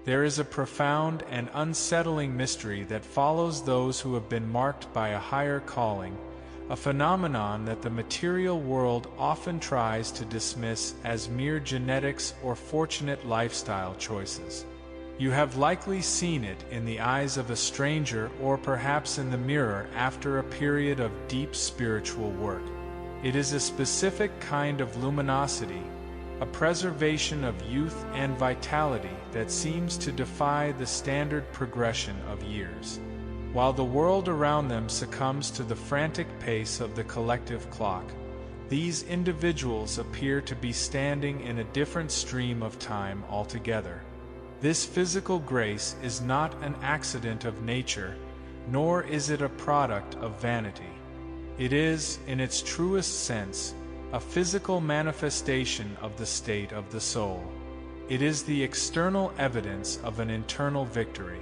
There is a profound and unsettling mystery that follows those who have been marked by a higher calling, a phenomenon that the material world often tries to dismiss as mere genetics or fortunate lifestyle choices. You have likely seen it in the eyes of a stranger or perhaps in the mirror after a period of deep spiritual work. It is a specific kind of luminosity, a preservation of youth and vitality that seems to defy the standard progression of years. While the world around them succumbs to the frantic pace of the collective clock, these individuals appear to be standing in a different stream of time altogether. This physical grace is not an accident of nature, nor is it a product of vanity. It is, in its truest sense, a physical manifestation of the state of the soul. It is the external evidence of an internal victory.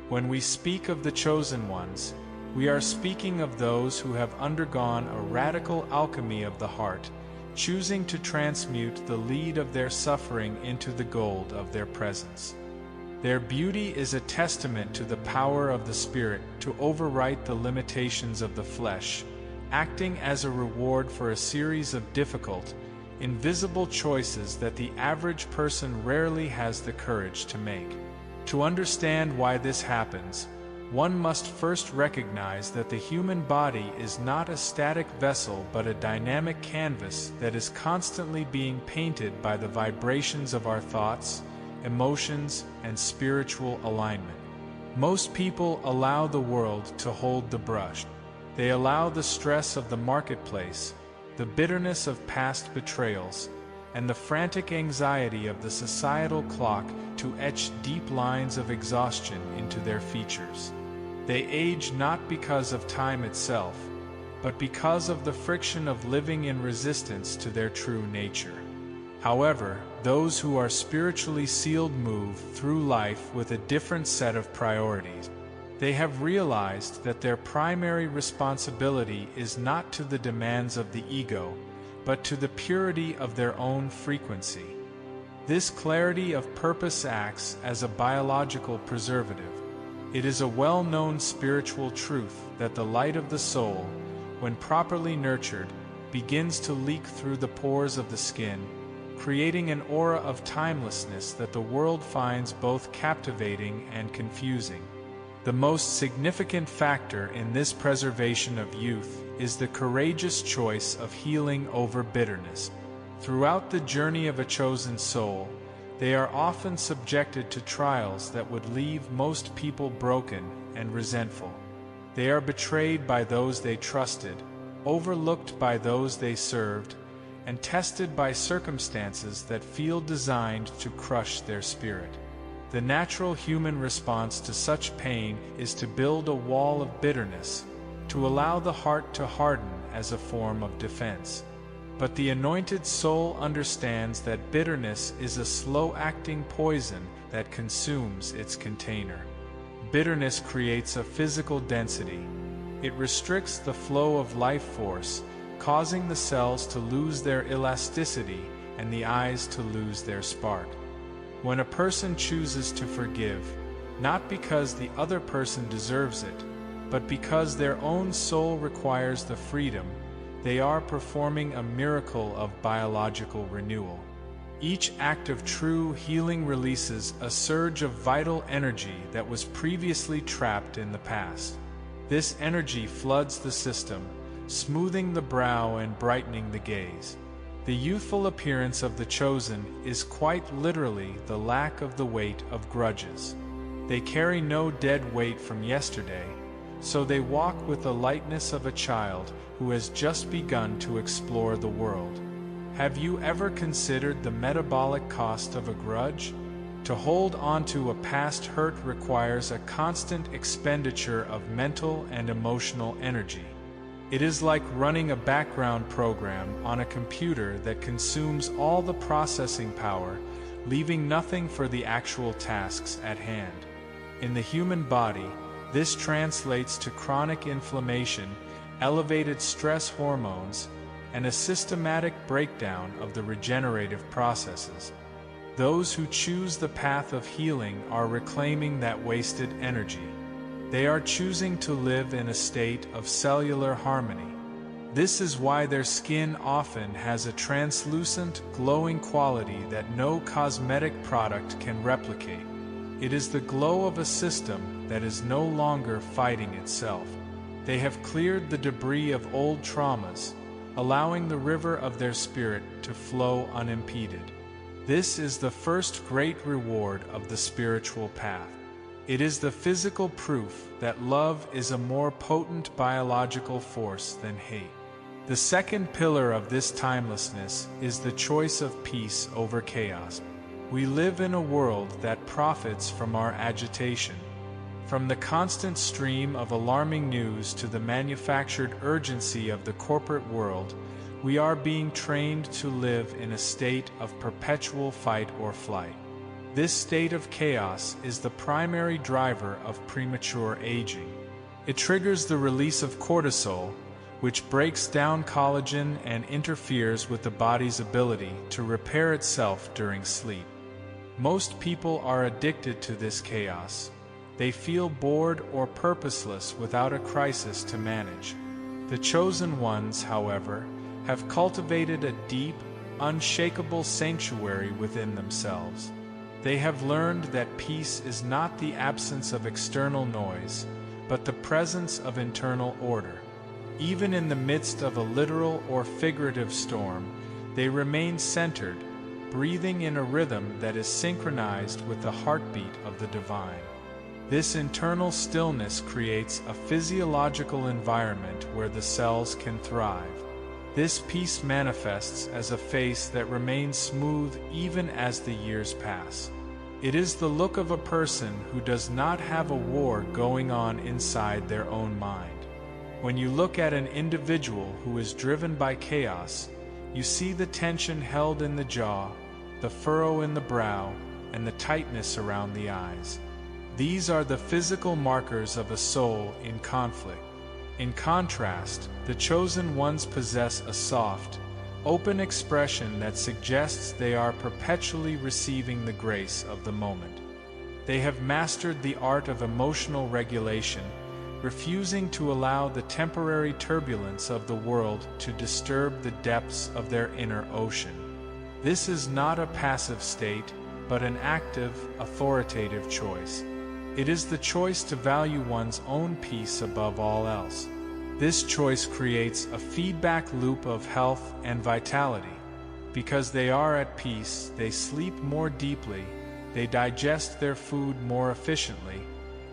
When we speak of the chosen ones, we are speaking of those who have undergone a radical alchemy of the heart, choosing to transmute the lead of their suffering into the gold of their presence. Their beauty is a testament to the power of the Spirit to overwrite the limitations of the flesh, acting as a reward for a series of difficult, invisible choices that the average person rarely has the courage to make. To understand why this happens, one must first recognize that the human body is not a static vessel but a dynamic canvas that is constantly being painted by the vibrations of our thoughts, emotions, and spiritual alignment. Most people allow the world to hold the brush. They allow the stress of the marketplace, the bitterness of past betrayals, and the frantic anxiety of the societal clock to etch deep lines of exhaustion into their features. They age not because of time itself, but because of the friction of living in resistance to their true nature. However, those who are spiritually sealed move through life with a different set of priorities. They have realized that their primary responsibility is not to the demands of the ego, but to the purity of their own frequency. This clarity of purpose acts as a biological preservative. It is a well-known spiritual truth that the light of the soul, when properly nurtured, begins to leak through the pores of the skin, creating an aura of timelessness that the world finds both captivating and confusing. The most significant factor in this preservation of youth is the courageous choice of healing over bitterness. Throughout the journey of a chosen soul, they are often subjected to trials that would leave most people broken and resentful. They are betrayed by those they trusted, overlooked by those they served, and tested by circumstances that feel designed to crush their spirit. The natural human response to such pain is to build a wall of bitterness, to allow the heart to harden as a form of defense. But the anointed soul understands that bitterness is a slow-acting poison that consumes its container. Bitterness creates a physical density. It restricts the flow of life force, causing the cells to lose their elasticity and the eyes to lose their spark. When a person chooses to forgive, not because the other person deserves it, but because their own soul requires the freedom, they are performing a miracle of biological renewal. Each act of true healing releases a surge of vital energy that was previously trapped in the past. This energy floods the system, smoothing the brow and brightening the gaze. The youthful appearance of the chosen is quite literally the lack of the weight of grudges. They carry no dead weight from yesterday, so they walk with the lightness of a child who has just begun to explore the world. Have you ever considered the metabolic cost of a grudge? To hold onto a past hurt requires a constant expenditure of mental and emotional energy. It is like running a background program on a computer that consumes all the processing power, leaving nothing for the actual tasks at hand. In the human body, this translates to chronic inflammation, elevated stress hormones, and a systematic breakdown of the regenerative processes. Those who choose the path of healing are reclaiming that wasted energy. They are choosing to live in a state of cellular harmony. This is why their skin often has a translucent, glowing quality that no cosmetic product can replicate. It is the glow of a system that is no longer fighting itself. They have cleared the debris of old traumas, allowing the river of their spirit to flow unimpeded. This is the first great reward of the spiritual path. It is the physical proof that love is a more potent biological force than hate. The second pillar of this timelessness is the choice of peace over chaos. We live in a world that profits from our agitation. From the constant stream of alarming news to the manufactured urgency of the corporate world, we are being trained to live in a state of perpetual fight or flight. This state of chaos is the primary driver of premature aging. It triggers the release of cortisol, which breaks down collagen and interferes with the body's ability to repair itself during sleep. Most people are addicted to this chaos. They feel bored or purposeless without a crisis to manage. The chosen ones, however, have cultivated a deep, unshakable sanctuary within themselves. They have learned that peace is not the absence of external noise, but the presence of internal order. Even in the midst of a literal or figurative storm, they remain centered, breathing in a rhythm that is synchronized with the heartbeat of the divine. This internal stillness creates a physiological environment where the cells can thrive. This peace manifests as a face that remains smooth even as the years pass. It is the look of a person who does not have a war going on inside their own mind. When you look at an individual who is driven by chaos, you see the tension held in the jaw, the furrow in the brow, and the tightness around the eyes. These are the physical markers of a soul in conflict. In contrast, the chosen ones possess a soft, open expression that suggests they are perpetually receiving the grace of the moment. They have mastered the art of emotional regulation, refusing to allow the temporary turbulence of the world to disturb the depths of their inner ocean. This is not a passive state, but an active, authoritative choice. It is the choice to value one's own peace above all else. This choice creates a feedback loop of health and vitality. Because they are at peace, they sleep more deeply, they digest their food more efficiently,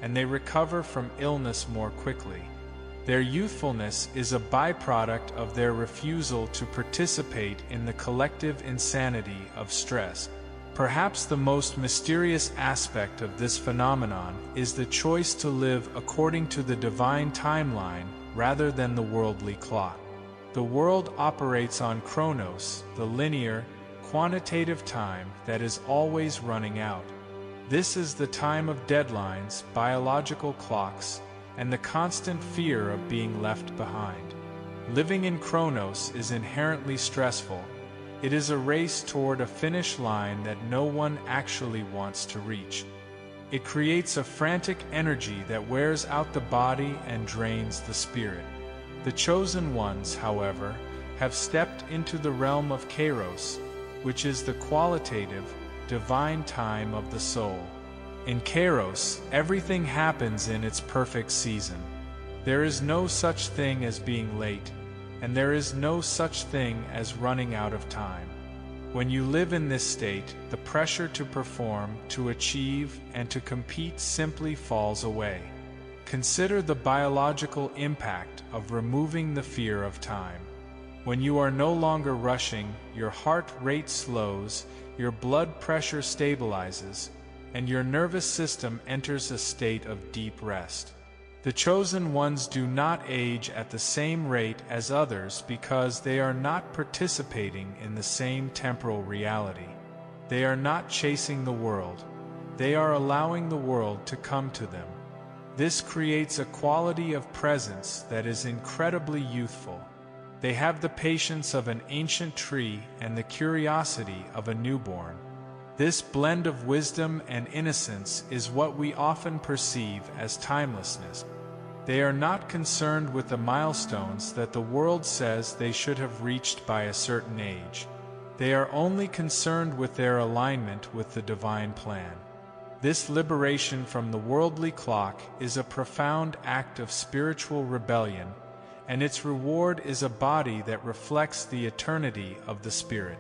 and they recover from illness more quickly. Their youthfulness is a byproduct of their refusal to participate in the collective insanity of stress. Perhaps the most mysterious aspect of this phenomenon is the choice to live according to the divine timeline rather than the worldly clock. The world operates on chronos, the linear, quantitative time that is always running out. This is the time of deadlines, biological clocks, and the constant fear of being left behind. Living in chronos is inherently stressful. It is a race toward a finish line that no one actually wants to reach. It creates a frantic energy that wears out the body and drains the spirit. The chosen ones, however, have stepped into the realm of kairos, which is the qualitative, divine time of the soul. In kairos, everything happens in its perfect season. There is no such thing as being late, and there is no such thing as running out of time. When you live in this state, the pressure to perform, to achieve, and to compete simply falls away. Consider the biological impact of removing the fear of time. When you are no longer rushing, your heart rate slows, your blood pressure stabilizes, and your nervous system enters a state of deep rest. The chosen ones do not age at the same rate as others because they are not participating in the same temporal reality. They are not chasing the world. They are allowing the world to come to them. This creates a quality of presence that is incredibly youthful. They have the patience of an ancient tree and the curiosity of a newborn. This blend of wisdom and innocence is what we often perceive as timelessness. They are not concerned with the milestones that the world says they should have reached by a certain age. They are only concerned with their alignment with the divine plan. This liberation from the worldly clock is a profound act of spiritual rebellion, and its reward is a body that reflects the eternity of the Spirit.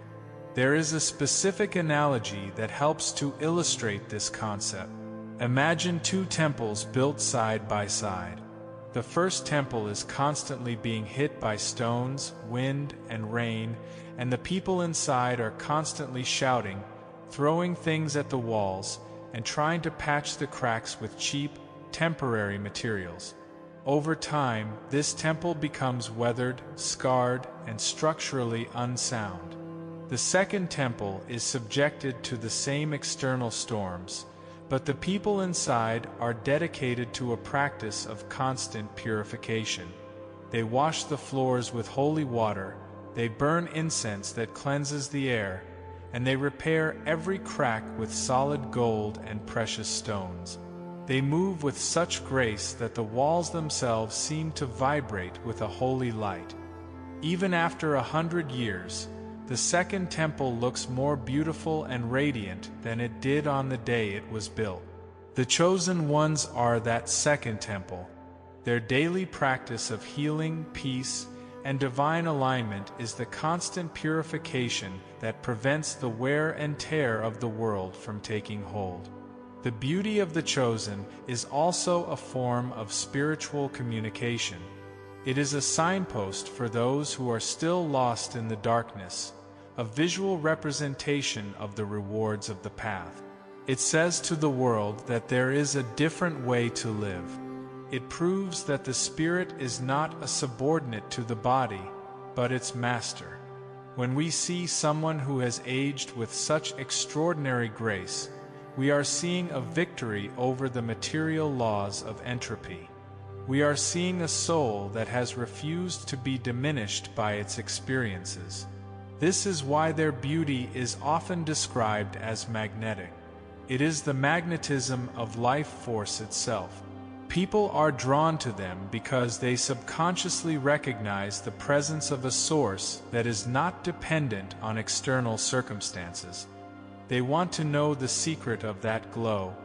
There is a specific analogy that helps to illustrate this concept. Imagine two temples built side by side. The first temple is constantly being hit by stones, wind, and rain, and the people inside are constantly shouting, throwing things at the walls, and trying to patch the cracks with cheap, temporary materials. Over time, this temple becomes weathered, scarred, and structurally unsound. The second temple is subjected to the same external storms, but the people inside are dedicated to a practice of constant purification. They wash the floors with holy water, they burn incense that cleanses the air, and they repair every crack with solid gold and precious stones. They move with such grace that the walls themselves seem to vibrate with a holy light. Even after 100 years, the second temple looks more beautiful and radiant than it did on the day it was built. The chosen ones are that second temple. Their daily practice of healing, peace, and divine alignment is the constant purification that prevents the wear and tear of the world from taking hold. The beauty of the chosen is also a form of spiritual communication. It is a signpost for those who are still lost in the darkness, a visual representation of the rewards of the path. It says to the world that there is a different way to live. It proves that the spirit is not a subordinate to the body, but its master. When we see someone who has aged with such extraordinary grace, we are seeing a victory over the material laws of entropy. We are seeing a soul that has refused to be diminished by its experiences. This is why their beauty is often described as magnetic. It is the magnetism of life force itself. People are drawn to them because they subconsciously recognize the presence of a source that is not dependent on external circumstances. They want to know the secret of that glow,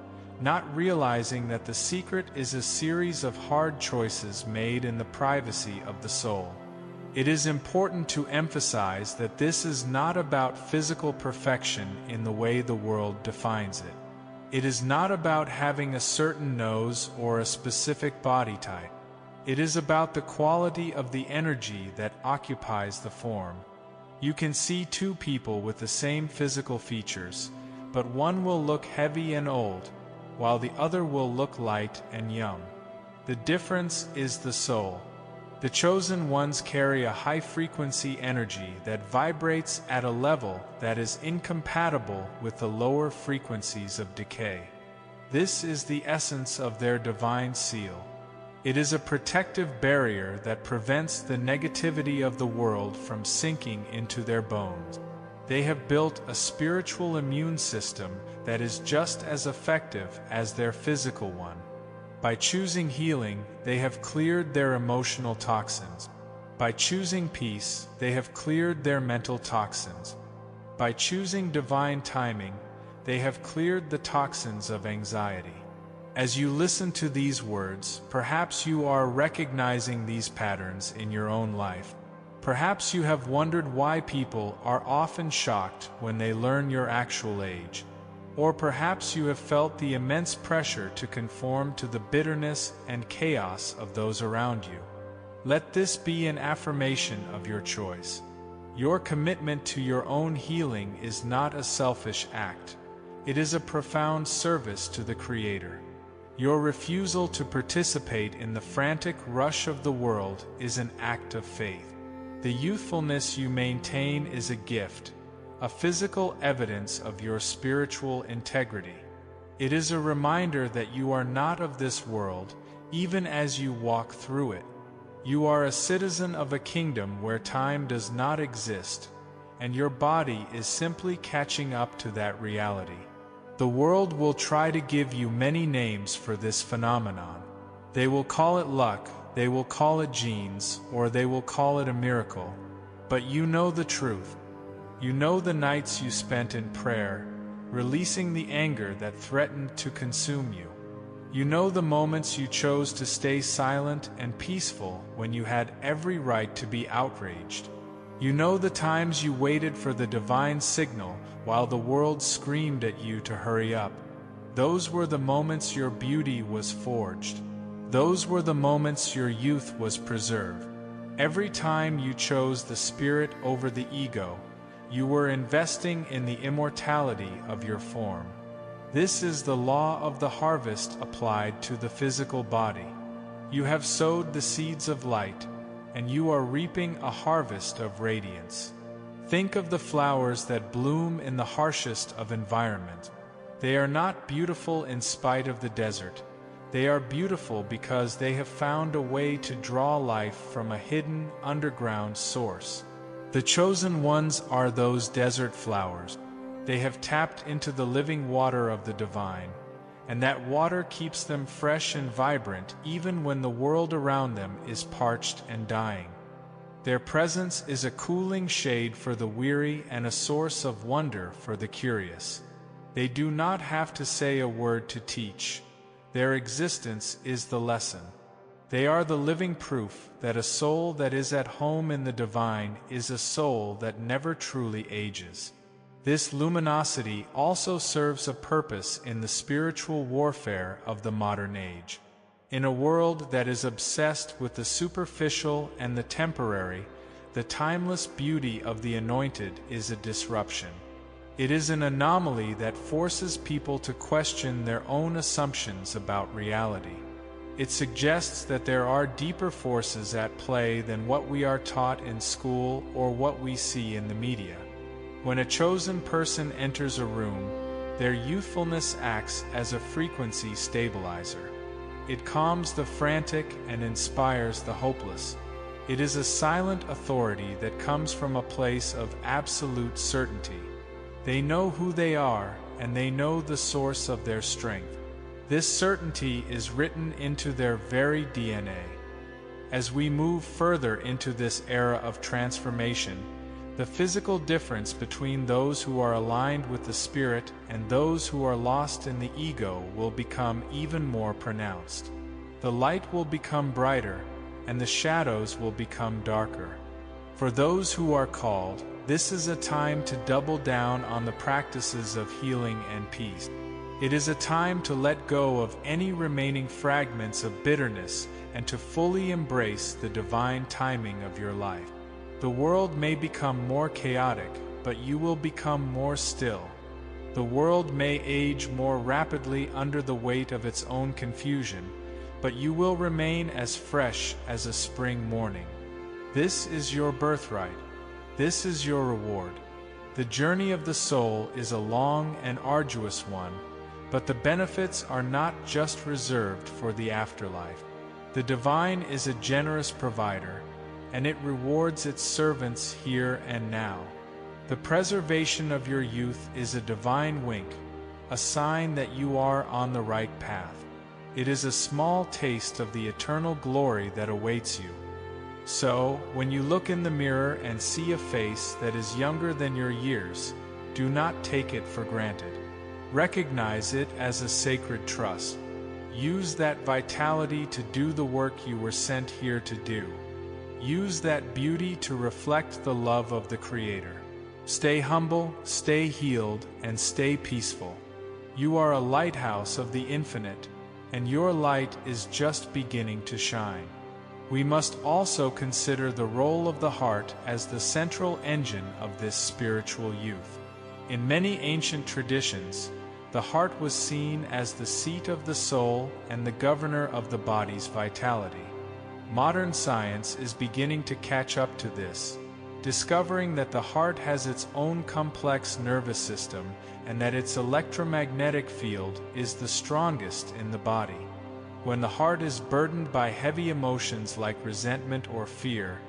not realizing that the secret is a series of hard choices made in the privacy of the soul. It is important to emphasize that this is not about physical perfection in the way the world defines it. It is not about having a certain nose or a specific body type. It is about the quality of the energy that occupies the form. You can see two people with the same physical features, but one will look heavy and old, while the other will look light and young. The difference is the soul. The chosen ones carry a high-frequency energy that vibrates at a level that is incompatible with the lower frequencies of decay. This is the essence of their divine seal. It is a protective barrier that prevents the negativity of the world from sinking into their bones. They have built a spiritual immune system that is just as effective as their physical one. By choosing healing, they have cleared their emotional toxins. By choosing peace, they have cleared their mental toxins. By choosing divine timing, they have cleared the toxins of anxiety. As you listen to these words, perhaps you are recognizing these patterns in your own life. Perhaps you have wondered why people are often shocked when they learn your actual age. Or perhaps you have felt the immense pressure to conform to the bitterness and chaos of those around you. Let this be an affirmation of your choice. Your commitment to your own healing is not a selfish act. It is a profound service to the Creator. Your refusal to participate in the frantic rush of the world is an act of faith. The youthfulness you maintain is a gift, a physical evidence of your spiritual integrity. It is a reminder that you are not of this world, even as you walk through it. You are a citizen of a kingdom where time does not exist, and your body is simply catching up to that reality. The world will try to give you many names for this phenomenon. They will call it luck, they will call it genes, or they will call it a miracle. But you know the truth. You know the nights you spent in prayer, releasing the anger that threatened to consume you. You know the moments you chose to stay silent and peaceful when you had every right to be outraged. You know the times you waited for the divine signal while the world screamed at you to hurry up. Those were the moments your beauty was forged. Those were the moments your youth was preserved. Every time you chose the spirit over the ego, you were investing in the immortality of your form. This is the law of the harvest applied to the physical body. You have sowed the seeds of light, and you are reaping a harvest of radiance. Think of the flowers that bloom in the harshest of environment. They are not beautiful in spite of the desert. They are beautiful because they have found a way to draw life from a hidden, underground source. The chosen ones are those desert flowers. They have tapped into the living water of the divine, and that water keeps them fresh and vibrant even when the world around them is parched and dying. Their presence is a cooling shade for the weary and a source of wonder for the curious. They do not have to say a word to teach. Their existence is the lesson. They are the living proof that a soul that is at home in the divine is a soul that never truly ages. This luminosity also serves a purpose in the spiritual warfare of the modern age. In a world that is obsessed with the superficial and the temporary, the timeless beauty of the anointed is a disruption. It is an anomaly that forces people to question their own assumptions about reality. It suggests that there are deeper forces at play than what we are taught in school or what we see in the media. When a chosen person enters a room, their youthfulness acts as a frequency stabilizer. It calms the frantic and inspires the hopeless. It is a silent authority that comes from a place of absolute certainty. They know who they are, and they know the source of their strength. This certainty is written into their very DNA. As we move further into this era of transformation, the physical difference between those who are aligned with the spirit and those who are lost in the ego will become even more pronounced. The light will become brighter, and the shadows will become darker. For those who are called, this is a time to double down on the practices of healing and peace. It is a time to let go of any remaining fragments of bitterness and to fully embrace the divine timing of your life. The world may become more chaotic, but you will become more still. The world may age more rapidly under the weight of its own confusion, but you will remain as fresh as a spring morning. This is your birthright. This is your reward. The journey of the soul is a long and arduous one, but the benefits are not just reserved for the afterlife. The divine is a generous provider, and it rewards its servants here and now. The preservation of your youth is a divine wink, a sign that you are on the right path. It is a small taste of the eternal glory that awaits you. So, when you look in the mirror and see a face that is younger than your years, do not take it for granted. Recognize it as a sacred trust. Use that vitality to do the work you were sent here to do. Use that beauty to reflect the love of the Creator. Stay humble, stay healed, and stay peaceful. You are a lighthouse of the infinite, and your light is just beginning to shine. We must also consider the role of the heart as the central engine of this spiritual youth. In many ancient traditions, the heart was seen as the seat of the soul and the governor of the body's vitality. Modern science is beginning to catch up to this, discovering that the heart has its own complex nervous system and that its electromagnetic field is the strongest in the body. When the heart is burdened by heavy emotions like resentment or fear,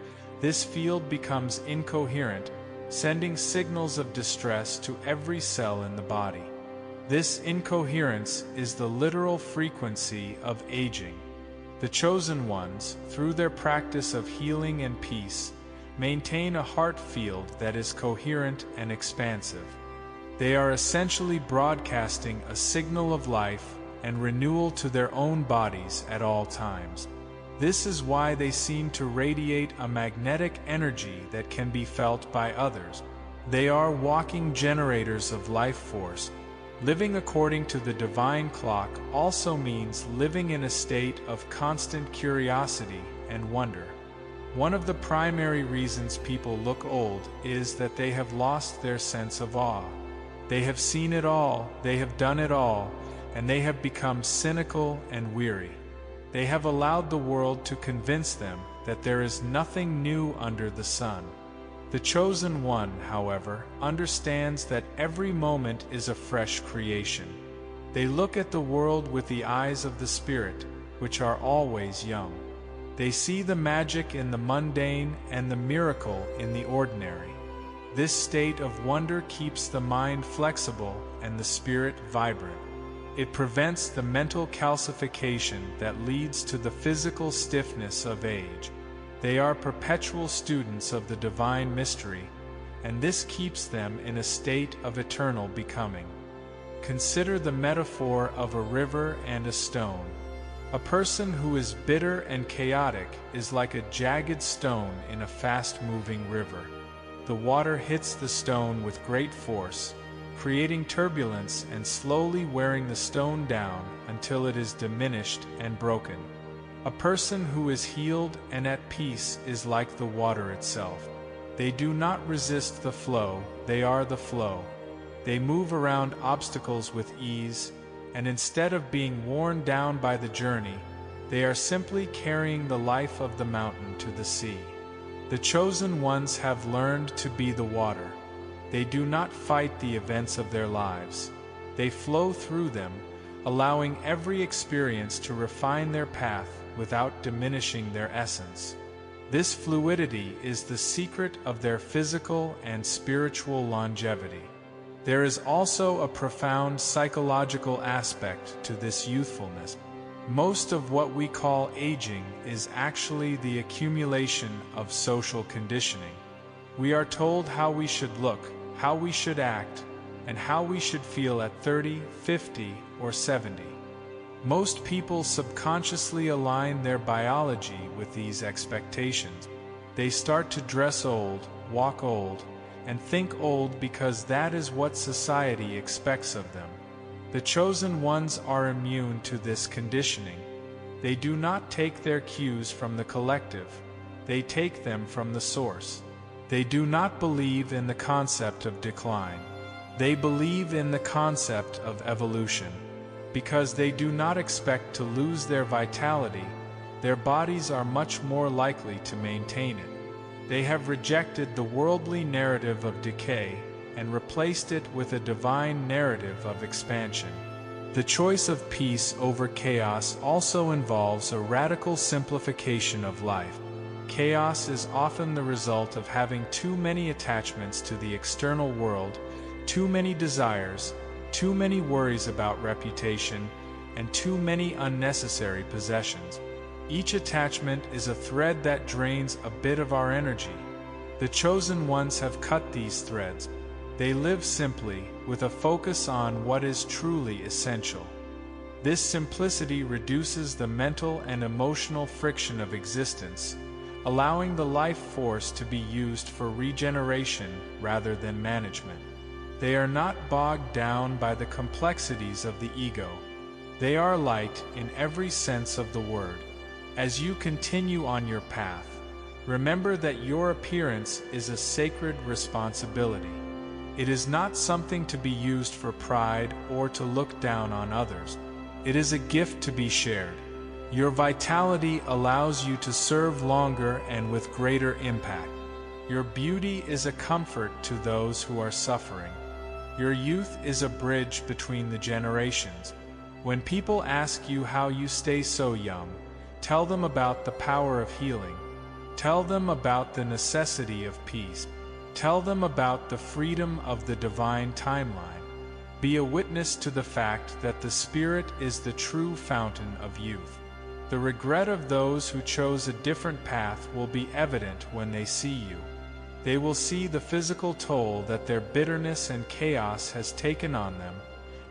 this field becomes incoherent, sending signals of distress to every cell in the body. This incoherence is the literal frequency of aging. The chosen ones, through their practice of healing and peace, maintain a heart field that is coherent and expansive. They are essentially broadcasting a signal of life and renewal to their own bodies at all times. This is why they seem to radiate a magnetic energy that can be felt by others. They are walking generators of life force. Living according to the divine clock also means living in a state of constant curiosity and wonder. One of the primary reasons people look old is that they have lost their sense of awe. They have seen it all, they have done it all, and they have become cynical and weary. They have allowed the world to convince them that there is nothing new under the sun. The chosen one, however, understands that every moment is a fresh creation. They look at the world with the eyes of the Spirit, which are always young. They see the magic in the mundane and the miracle in the ordinary. This state of wonder keeps the mind flexible and the spirit vibrant. It prevents the mental calcification that leads to the physical stiffness of age. They are perpetual students of the divine mystery, and this keeps them in a state of eternal becoming. Consider the metaphor of a river and a stone. A person who is bitter and chaotic is like a jagged stone in a fast-moving river. The water hits the stone with great force, creating turbulence and slowly wearing the stone down until it is diminished and broken. A person who is healed and at peace is like the water itself. They do not resist the flow, they are the flow. They move around obstacles with ease, and instead of being worn down by the journey, they are simply carrying the life of the mountain to the sea. The chosen ones have learned to be the water. They do not fight the events of their lives. They flow through them, allowing every experience to refine their path without diminishing their essence. This fluidity is the secret of their physical and spiritual longevity. There is also a profound psychological aspect to this youthfulness. Most of what we call aging is actually the accumulation of social conditioning. We are told how we should look, how we should act, and how we should feel at 30, 50, or 70. Most people subconsciously align their biology with these expectations. They start to dress old, walk old, and think old because that is what society expects of them. The chosen ones are immune to this conditioning. They do not take their cues from the collective, they take them from the source. They do not believe in the concept of decline. They believe in the concept of evolution. Because they do not expect to lose their vitality, their bodies are much more likely to maintain it. They have rejected the worldly narrative of decay and replaced it with a divine narrative of expansion. The choice of peace over chaos also involves a radical simplification of life. Chaos is often the result of having too many attachments to the external world, too many desires, too many worries about reputation, and too many unnecessary possessions. Each attachment is a thread that drains a bit of our energy. The chosen ones have cut these threads. They live simply, with a focus on what is truly essential. This simplicity reduces the mental and emotional friction of existence, allowing the life force to be used for regeneration rather than management. They are not bogged down by the complexities of the ego. They are light in every sense of the word. As you continue on your path, remember that your appearance is a sacred responsibility. It is not something to be used for pride or to look down on others. It is a gift to be shared. Your vitality allows you to serve longer and with greater impact. Your beauty is a comfort to those who are suffering. Your youth is a bridge between the generations. When people ask you how you stay so young, tell them about the power of healing. Tell them about the necessity of peace. Tell them about the freedom of the divine timeline. Be a witness to the fact that the Spirit is the true fountain of youth. The regret of those who chose a different path will be evident when they see you. They will see the physical toll that their bitterness and chaos has taken on them,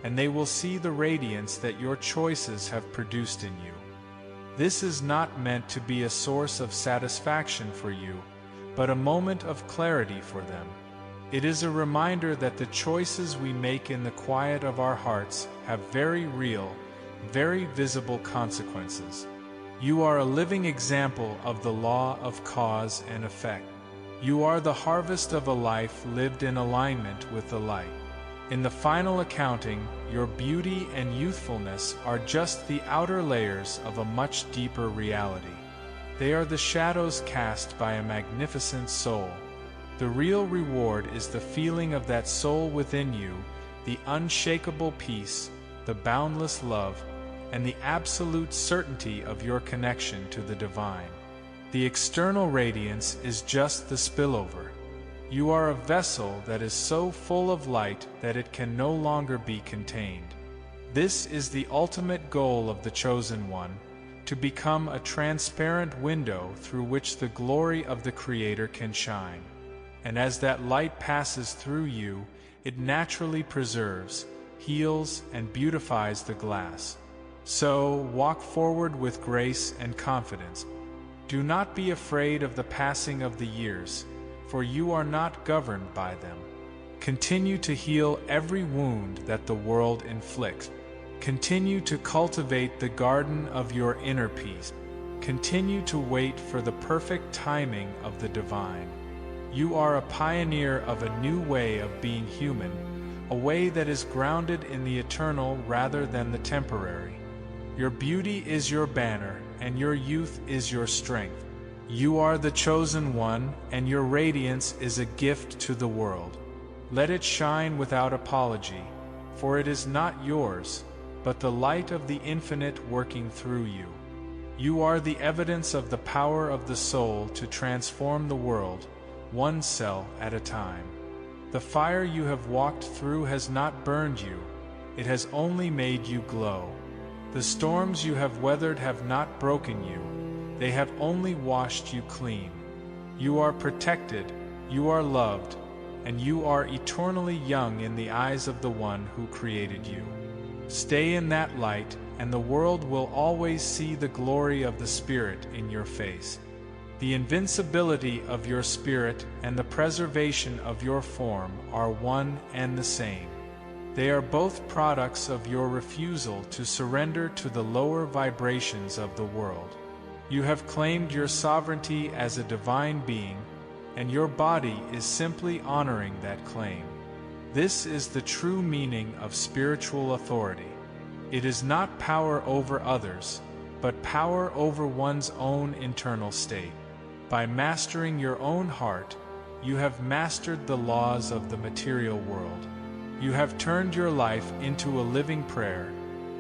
and they will see the radiance that your choices have produced in you. This is not meant to be a source of satisfaction for you, but a moment of clarity for them. It is a reminder that the choices we make in the quiet of our hearts have very real, very visible consequences. You are a living example of the law of cause and effect. You are the harvest of a life lived in alignment with the light. In the final accounting, your beauty and youthfulness are just the outer layers of a much deeper reality. They are the shadows cast by a magnificent soul. The real reward is the feeling of that soul within you, the unshakable peace, the boundless love, and the absolute certainty of your connection to the divine. The external radiance is just the spillover. You are a vessel that is so full of light that it can no longer be contained. This is the ultimate goal of the Chosen One, to become a transparent window through which the glory of the Creator can shine. And as that light passes through you, it naturally preserves, heals, and beautifies the glass. So, walk forward with grace and confidence. Do not be afraid of the passing of the years, for you are not governed by them. Continue to heal every wound that the world inflicts. Continue to cultivate the garden of your inner peace. Continue to wait for the perfect timing of the divine. You are a pioneer of a new way of being human, a way that is grounded in the eternal rather than the temporary. Your beauty is your banner, and your youth is your strength. You are the Chosen One, and your radiance is a gift to the world. Let it shine without apology, for it is not yours, but the light of the infinite working through you. You are the evidence of the power of the soul to transform the world, one cell at a time. The fire you have walked through has not burned you, it has only made you glow. The storms you have weathered have not broken you, they have only washed you clean. You are protected, you are loved, and you are eternally young in the eyes of the One who created you. Stay in that light, and the world will always see the glory of the Spirit in your face. The invincibility of your spirit and the preservation of your form are one and the same. They are both products of your refusal to surrender to the lower vibrations of the world. You have claimed your sovereignty as a divine being, and your body is simply honoring that claim. This is the true meaning of spiritual authority. It is not power over others, but power over one's own internal state. By mastering your own heart, you have mastered the laws of the material world. You have turned your life into a living prayer,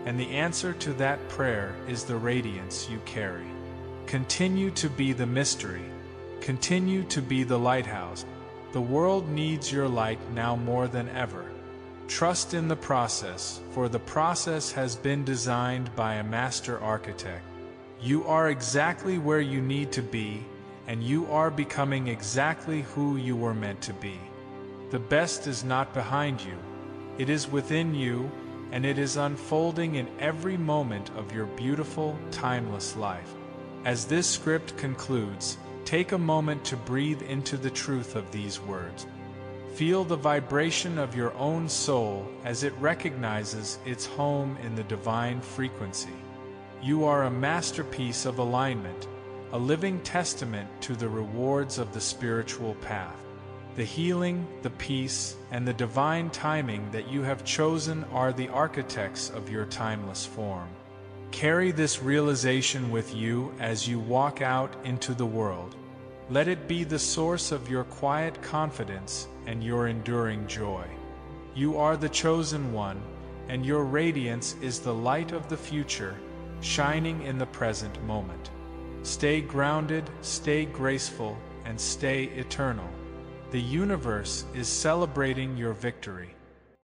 and the answer to that prayer is the radiance you carry. Continue to be the mystery. Continue to be the lighthouse. The world needs your light now more than ever. Trust in the process, for the process has been designed by a master architect. You are exactly where you need to be, and you are becoming exactly who you were meant to be. The best is not behind you. It is within you, and it is unfolding in every moment of your beautiful, timeless life. As this script concludes, take a moment to breathe into the truth of these words. Feel the vibration of your own soul as it recognizes its home in the divine frequency. You are a masterpiece of alignment, a living testament to the rewards of the spiritual path. The healing, the peace, and the divine timing that you have chosen are the architects of your timeless form. Carry this realization with you as you walk out into the world. Let it be the source of your quiet confidence and your enduring joy. You are the Chosen One, and your radiance is the light of the future, shining in the present moment. Stay grounded, stay graceful, and stay eternal. The universe is celebrating your victory.